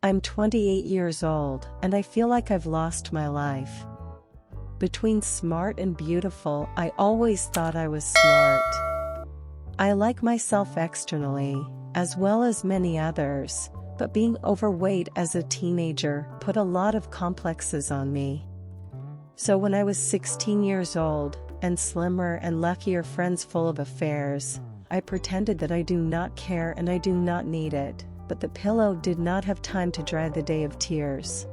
I'm 28 years old and I feel like I've lost my life. Between smart and beautiful, I always thought I was smart. I like myself externally, as well as many others, but being overweight as a teenager put a lot of complexes on me. So when I was 16 years old, and slimmer and luckier friends full of affairs, I pretended that I do not care and I do not need it, but the pillow did not have time to dry the day of tears.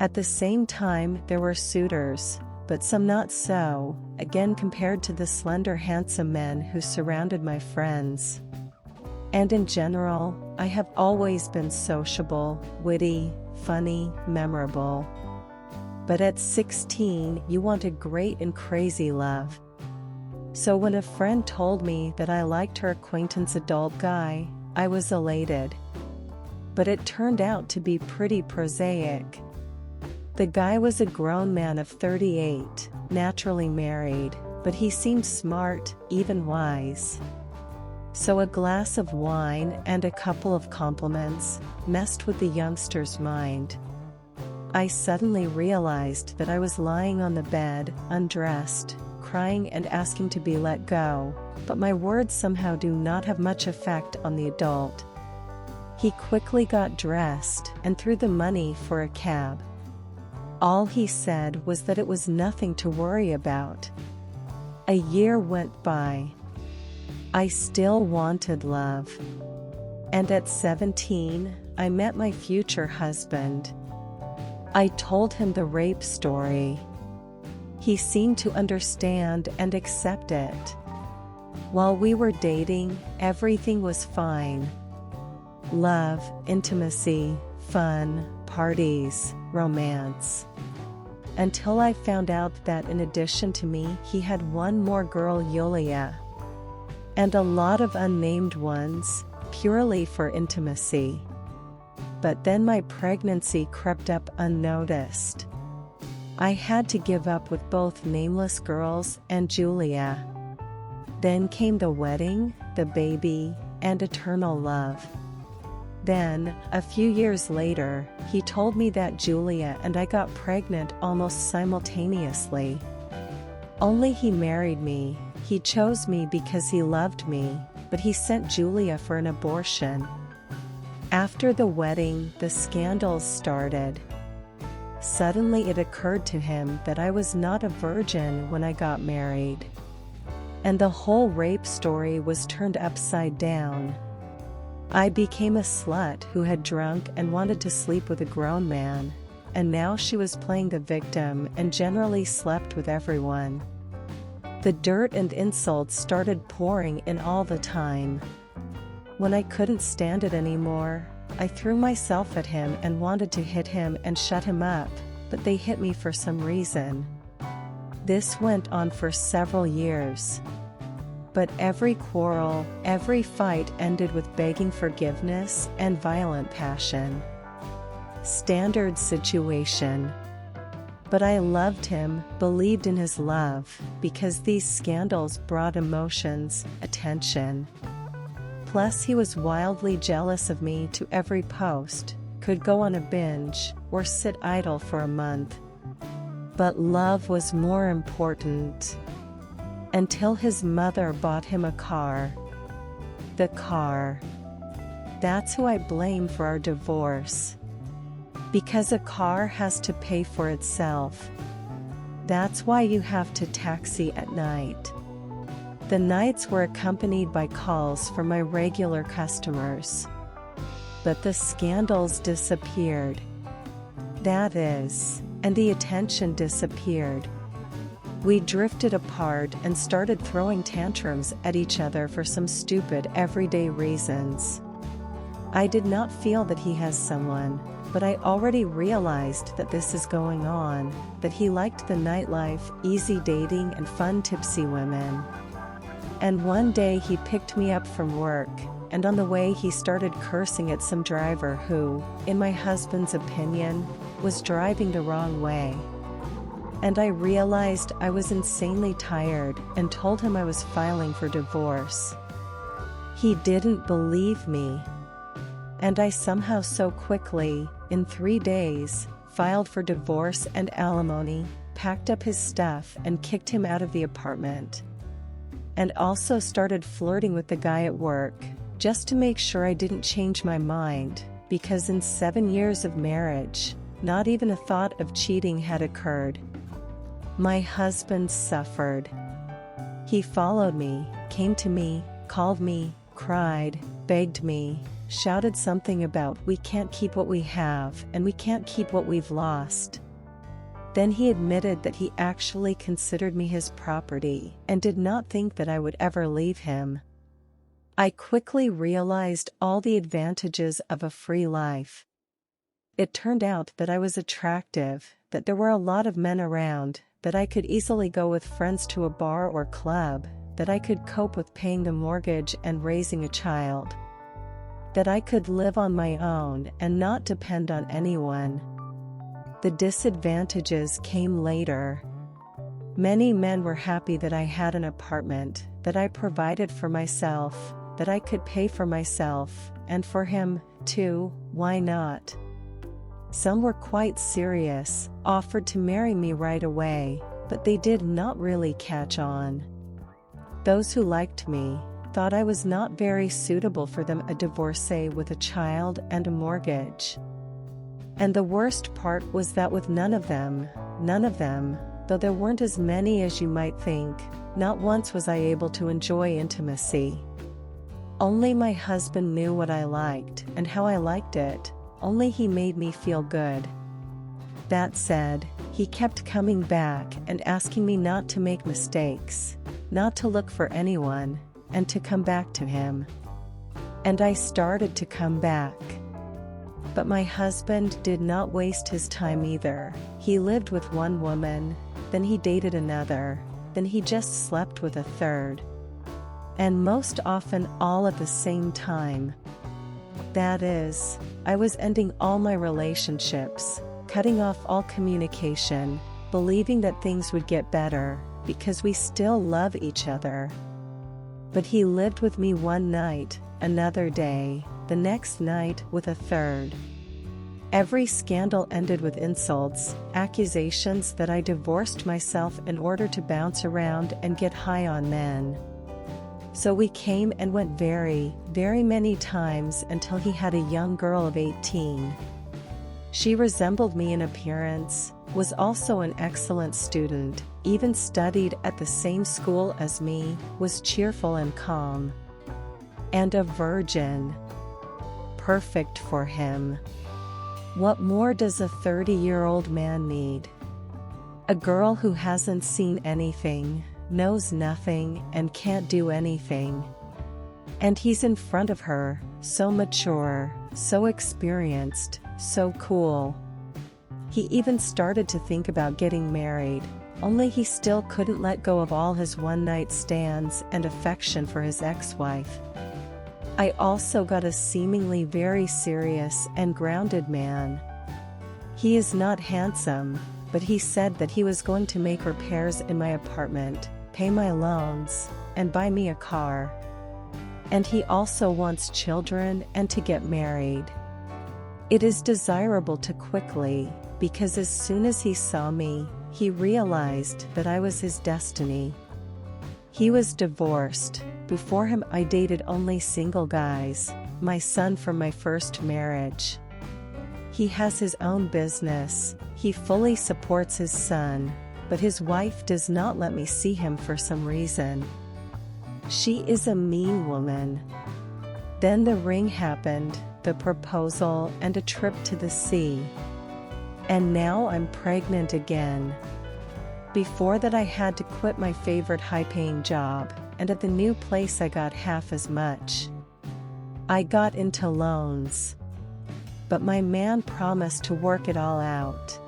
At the same time, there were suitors, but some not so, again compared to the slender handsome men who surrounded my friends. And in general, I have always been sociable, witty, funny, memorable. But at 16, you wanted great and crazy love. So when a friend told me that I liked her acquaintance adult guy, I was elated. But it turned out to be pretty prosaic. The guy was a grown man of 38, naturally married, but he seemed smart, even wise. So a glass of wine and a couple of compliments messed with the youngster's mind. I suddenly realized that I was lying on the bed, undressed, crying and asking to be let go, but my words somehow do not have much effect on the adult. He quickly got dressed and threw the money for a cab. All he said was that it was nothing to worry about. A year went by. I still wanted love. And at 17, I met my future husband. I told him the rape story. He seemed to understand and accept it. While we were dating, everything was fine. Love, intimacy, fun, parties, romance. Until I found out that in addition to me, he had one more girl, Yulia. And a lot of unnamed ones, purely for intimacy. But then my pregnancy crept up unnoticed. I had to give up with both nameless girls and Julia. Then came the wedding, the baby, and eternal love. Then, a few years later, he told me that Julia and I got pregnant almost simultaneously. Only he married me, he chose me because he loved me, but he sent Julia for an abortion. After the wedding, the scandals started. Suddenly it occurred to him that I was not a virgin when I got married. And the whole rape story was turned upside down. I became a slut who had drunk and wanted to sleep with a grown man, and now she was playing the victim and generally slept with everyone. The dirt and insults started pouring in all the time. When I couldn't stand it anymore, I threw myself at him and wanted to hit him and shut him up, but they hit me for some reason. This went on for several years. But every quarrel, every fight ended with begging forgiveness and violent passion. Standard situation. But I loved him, believed in his love, because these scandals brought emotions, attention. Plus he was wildly jealous of me to every post, could go on a binge, or sit idle for a month. But love was more important. Until his mother bought him a car. The car. That's who I blame for our divorce. Because a car has to pay for itself. That's why you have to taxi at night. The nights were accompanied by calls from my regular customers. But the scandals disappeared. That is, and the attention disappeared. We drifted apart and started throwing tantrums at each other for some stupid everyday reasons. I did not feel that he has someone, but I already realized that this is going on, that he liked the nightlife, easy dating and fun tipsy women. And one day he picked me up from work, and on the way he started cursing at some driver who, in my husband's opinion, was driving the wrong way. And I realized I was insanely tired and told him I was filing for divorce. He didn't believe me. And I somehow so quickly, in 3 days, filed for divorce and alimony, packed up his stuff and kicked him out of the apartment. And also started flirting with the guy at work, just to make sure I didn't change my mind, because in 7 years of marriage, not even a thought of cheating had occurred. My husband suffered. He followed me, came to me, called me, cried, begged me, shouted something about we can't keep what we have and we can't keep what we've lost. Then he admitted that he actually considered me his property and did not think that I would ever leave him. I quickly realized all the advantages of a free life. It turned out that I was attractive, that there were a lot of men around, that I could easily go with friends to a bar or club, that I could cope with paying the mortgage and raising a child, that I could live on my own and not depend on anyone. The disadvantages came later. Many men were happy that I had an apartment, that I provided for myself, that I could pay for myself, and for him, too, why not? Some were quite serious, offered to marry me right away, but they did not really catch on. Those who liked me thought I was not very suitable for them, a divorcee with a child and a mortgage. And the worst part was that with none of them, though there weren't as many as you might think, not once was I able to enjoy intimacy. Only my husband knew what I liked and how I liked it, only he made me feel good. That said, he kept coming back and asking me not to make mistakes, not to look for anyone, and to come back to him. And I started to come back. But my husband did not waste his time either. He lived with one woman, then he dated another, then he just slept with a third. And most often all at the same time. That is, I was ending all my relationships, cutting off all communication, believing that things would get better, because we still love each other. But he lived with me one night, another day, the next night with a third. Every scandal ended with insults, accusations that I divorced myself in order to bounce around and get high on men. So we came and went very, very many times until he had a young girl of 18. She resembled me in appearance, was also an excellent student, even studied at the same school as me, was cheerful and calm. And a virgin. Perfect for him. What more does a 30-year-old man need? A girl who hasn't seen anything, knows nothing, and can't do anything. And he's in front of her, so mature, so experienced, so cool. He even started to think about getting married, only he still couldn't let go of all his one-night stands and affection for his ex-wife. I also got a seemingly very serious and grounded man. He is not handsome, but he said that he was going to make repairs in my apartment, pay my loans, and buy me a car. And he also wants children and to get married. It is desirable to quickly, because as soon as he saw me, he realized that I was his destiny. He was divorced. Before him I dated only single guys, my son from my first marriage. He has his own business, he fully supports his son, but his wife does not let me see him for some reason. She is a mean woman. Then the ring happened, the proposal, and a trip to the sea. And now I'm pregnant again. Before that I had to quit my favorite high-paying job, and at the new place I got half as much. I got into loans. But my man promised to work it all out.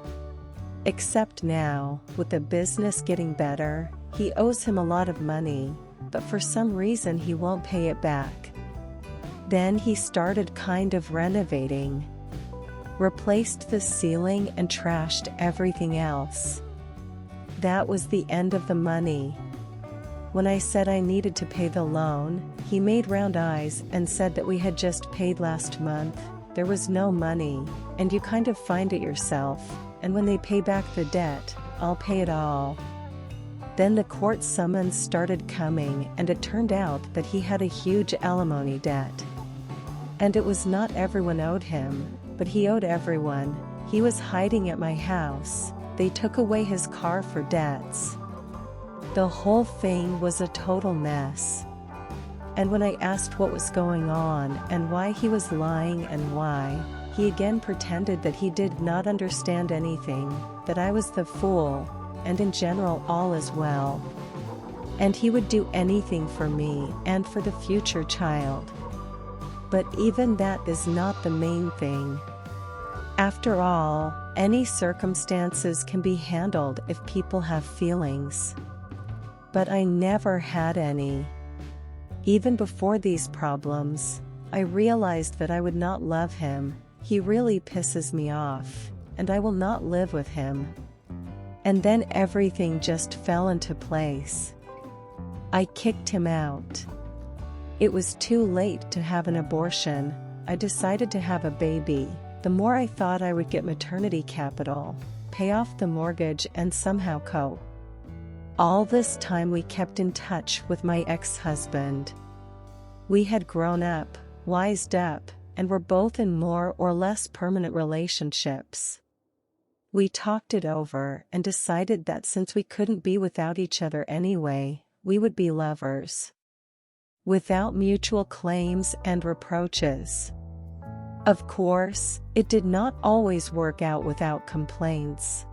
Except now, with the business getting better, he owes him a lot of money, but for some reason he won't pay it back. Then he started kind of renovating. Replaced the ceiling and trashed everything else. That was the end of the money. When I said I needed to pay the loan, he made round eyes and said that we had just paid last month, there was no money, and you kind of find it yourself, and when they pay back the debt, I'll pay it all. Then the court summons started coming, and it turned out that he had a huge alimony debt. And it was not everyone owed him, but he owed everyone. He was hiding at my house. They took away his car for debts. The whole thing was a total mess. And when I asked what was going on and why he was lying and why, he again pretended that he did not understand anything, that I was the fool, and in general all is well. And he would do anything for me and for the future child. But even that is not the main thing. After all, any circumstances can be handled if people have feelings. But I never had any. Even before these problems, I realized that I would not love him. He really pisses me off, and I will not live with him. And then everything just fell into place. I kicked him out. It was too late to have an abortion. I decided to have a baby. The more I thought I would get maternity capital, pay off the mortgage and somehow cope. All this time we kept in touch with my ex-husband. We had grown up, wised up, and were both in more or less permanent relationships. We talked it over and decided that since we couldn't be without each other anyway, we would be lovers. Without mutual claims and reproaches. Of course, it did not always work out without complaints.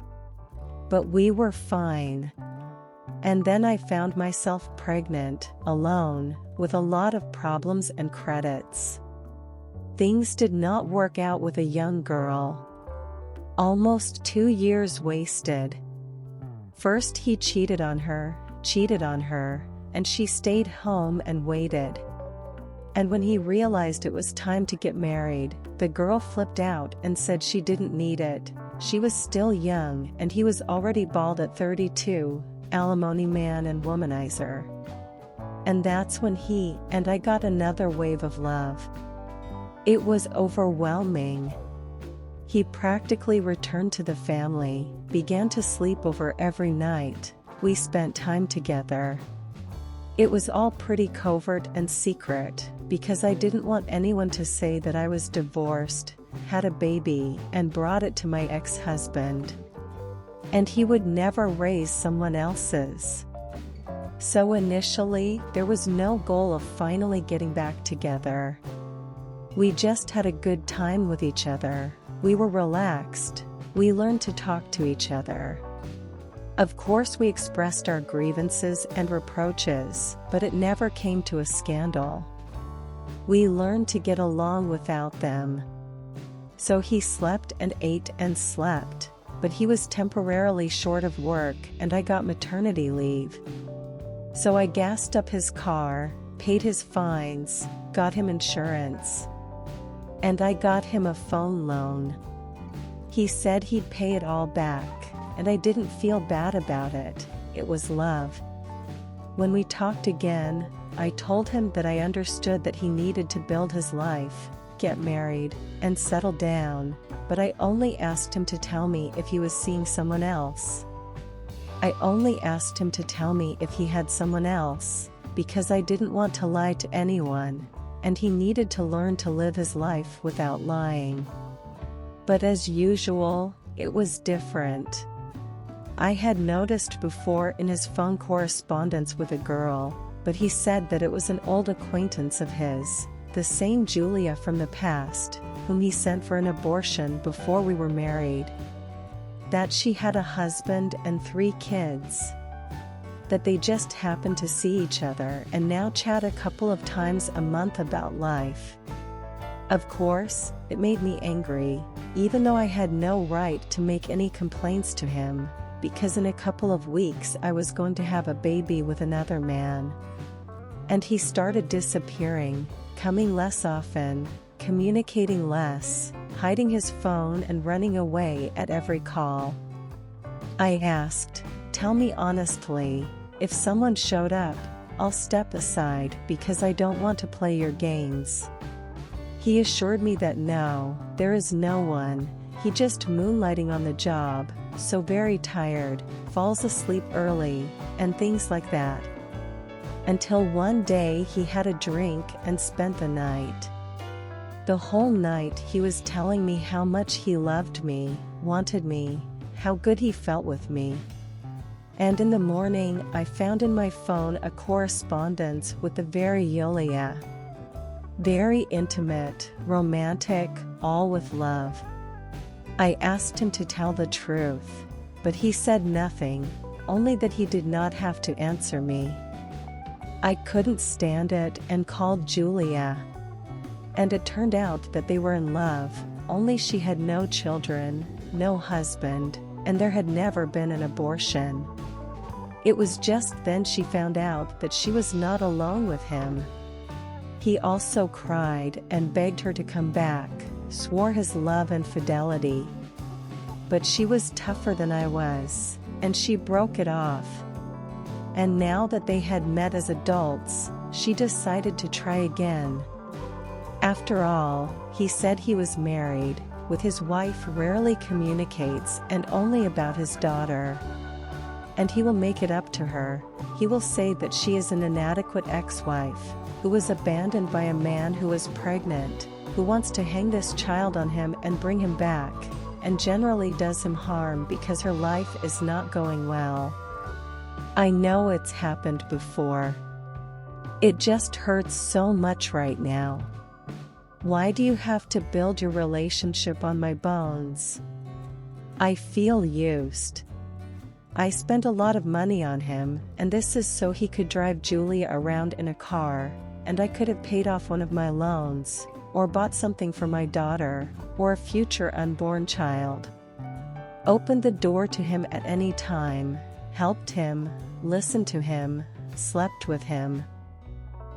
But we were fine. And then I found myself pregnant, alone, with a lot of problems and credits. Things did not work out with a young girl. Almost 2 years wasted. First he cheated on her, and she stayed home and waited. And when he realized it was time to get married, the girl flipped out and said she didn't need it. She was still young and he was already bald at 32. Alimony man and womanizer. And that's when he and I got another wave of love. It was overwhelming. He practically returned to the family, began to sleep over every night. We spent time together. It was all pretty covert and secret, because I didn't want anyone to say that I was divorced, had a baby, and brought it to my ex-husband. And he would never raise someone else's. So initially, there was no goal of finally getting back together. We just had a good time with each other. We were relaxed. We learned to talk to each other. Of course we expressed our grievances and reproaches, but it never came to a scandal. We learned to get along without them. So he slept and ate and slept. But he was temporarily short of work and I got maternity leave. So I gassed up his car, paid his fines, got him insurance. And I got him a phone loan. He said he'd pay it all back, and I didn't feel bad about it. It was love. When we talked again, I told him that I understood that he needed to build his life, get married, and settle down, but I only asked him to tell me if he was seeing someone else. I only asked him to tell me if he had someone else, because I didn't want to lie to anyone, and he needed to learn to live his life without lying. But as usual, it was different. I had noticed before in his phone correspondence with a girl, but he said that it was an old acquaintance of his, the same Julia from the past, whom he sent for an abortion before we were married. That she had a husband and 3 kids. That they just happened to see each other and now chat a couple of times a month about life. Of course, it made me angry, even though I had no right to make any complaints to him, because in a couple of weeks I was going to have a baby with another man. And he started disappearing, coming less often, communicating less, hiding his phone and running away at every call. I asked, "Tell me honestly, if someone showed up, I'll step aside because I don't want to play your games." He assured me that no, there is no one, he just moonlighting on the job, so very tired, falls asleep early, and things like that. Until one day he had a drink and spent the night. The whole night he was telling me how much he loved me, wanted me, how good he felt with me. And in the morning I found in my phone a correspondence with the very Yulia. Very intimate, romantic, all with love. I asked him to tell the truth, but he said nothing, only that he did not have to answer me. I couldn't stand it and called Julia. And it turned out that they were in love, only she had no children, no husband, and there had never been an abortion. It was just then she found out that she was not alone with him. He also cried and begged her to come back, swore his love and fidelity. But she was tougher than I was, and she broke it off. And now that they had met as adults, she decided to try again. After all, he said he was married, with his wife rarely communicates and only about his daughter. And he will make it up to her. He will say that she is an inadequate ex-wife, who was abandoned by a man who was pregnant, who wants to hang this child on him and bring him back, and generally does him harm because her life is not going well. I know it's happened before. It just hurts so much right now. Why do you have to build your relationship on my bones? I feel used. I spent a lot of money on him, and this is so he could drive Julia around in a car, and I could have paid off one of my loans, or bought something for my daughter, or a future unborn child. Opened the door to him at any time, helped him, listened to him, slept with him.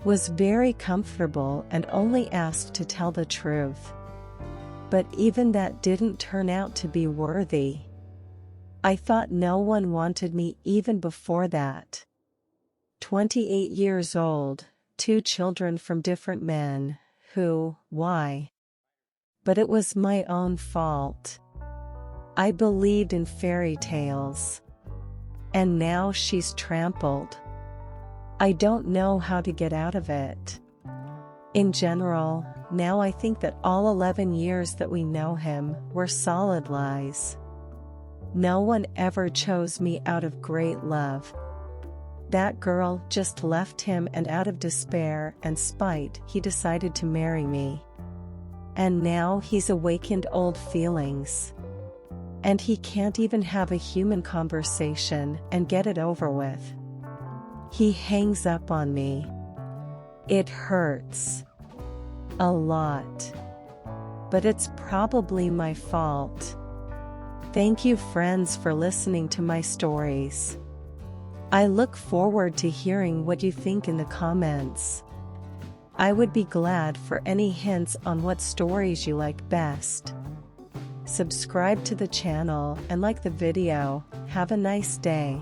Was very comfortable and only asked to tell the truth. But even that didn't turn out to be worthy. I thought no one wanted me even before that. 28 years old, 2 children from different men, why? But it was my own fault. I believed in fairy tales. And now she's trampled. I don't know how to get out of it. In general, now I think that all 11 years that we know him were solid lies. No one ever chose me out of great love. That girl just left him, and out of despair and spite he decided to marry me. And now he's awakened old feelings. And he can't even have a human conversation and get it over with. He hangs up on me. It hurts. A lot. But it's probably my fault. Thank you, friends, for listening to my stories. I look forward to hearing what you think in the comments. I would be glad for any hints on what stories you like best. Subscribe to the channel and like the video. Have a nice day.